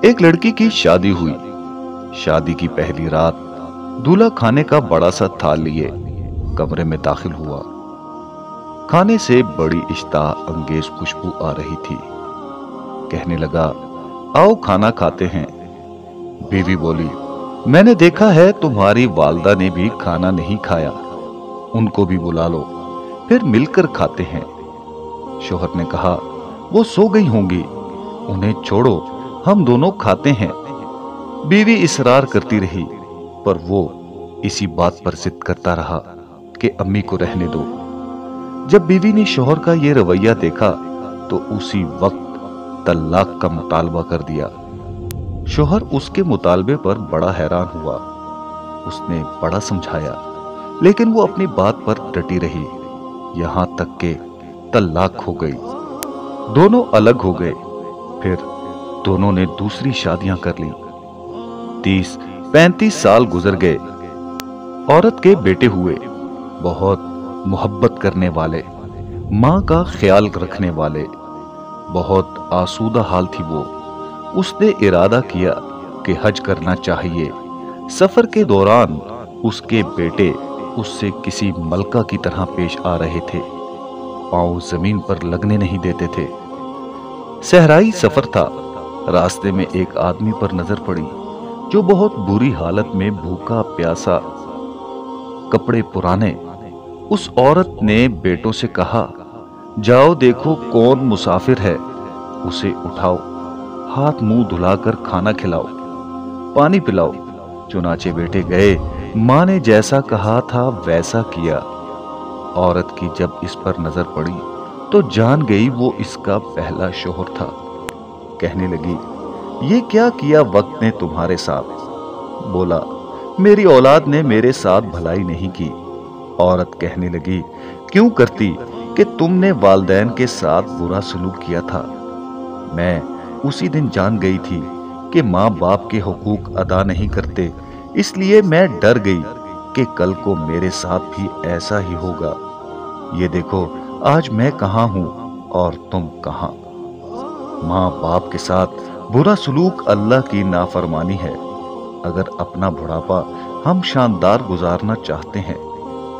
एक लड़की की शादी हुई। शादी की पहली रात दूल्हा खाने का बड़ा सा थाल लिए कमरे में दाखिल हुआ। खाने से बड़ी इश्ताह अंगेज खुशबू आ रही थी। कहने लगा, आओ खाना खाते हैं। बीवी बोली, मैंने देखा है तुम्हारी वालदा ने भी खाना नहीं खाया, उनको भी बुला लो, फिर मिलकर खाते हैं। शोहर ने कहा, वो सो गई होंगी, उन्हें छोड़ो, हम दोनों खाते हैं। बीवी इसरार करती रही, पर वो इसी बात पर जिद करता रहा कि अम्मी को रहने दो। जब बीवी ने शोहर का ये रवैया देखा तो उसी वक्त तलाक का मुतालबा कर दिया। शोहर उसके मुतालबे पर बड़ा हैरान हुआ। उसने बड़ा समझाया, लेकिन वो अपनी बात पर डटी रही, यहां तक के तलाक हो गई। दोनों अलग हो गए। फिर दोनों ने दूसरी शादियां कर ली। 30-35 साल गुजर गए। औरत के बेटे हुए, बहुत मोहब्बत करने वाले, मां का ख्याल रखने वाले। बहुत आसूदा हाल थी वो। उसने इरादा किया कि हज करना चाहिए। सफर के दौरान उसके बेटे उससे किसी मलका की तरह पेश आ रहे थे। पांव जमीन पर लगने नहीं देते थे। सहराई सफर था। रास्ते में एक आदमी पर नजर पड़ी जो बहुत बुरी हालत में भूखा प्यासा, कपड़े पुराने। उस औरत ने बेटों से कहा, जाओ देखो कौन मुसाफिर है, उसे उठाओ, हाथ मुंह धुलाकर खाना खिलाओ, पानी पिलाओ। चुनाचे बेटे गए। मां ने जैसा कहा था वैसा किया। औरत की जब इस पर नजर पड़ी तो जान गई वो इसका पहला शोहर था। कहने लगी, ये क्या किया वक्त ने तुम्हारे साथ? बोला, मेरी औलाद ने मेरे साथ भलाई नहीं की। औरत कहने लगी, क्यों करती कि तुमने वालदैन के साथ बुरा सलूक किया था। मैं उसी दिन जान गई थी कि माँ बाप के हुकूक अदा नहीं करते, इसलिए मैं डर गई कि कल को मेरे साथ भी ऐसा ही होगा। ये देखो आज मैं कहाँ हूँ और तुम कहाँ। माँ बाप के साथ बुरा सलूक अल्लाह की नाफरमानी है। अगर अपना बुढ़ापा हम शानदार गुजारना चाहते हैं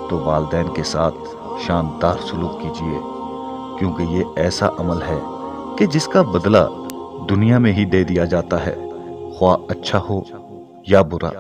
तो वालिदैन के साथ शानदार सलूक कीजिए, क्योंकि ये ऐसा अमल है कि जिसका बदला दुनिया में ही दे दिया जाता है, ख्वाह अच्छा हो या बुरा।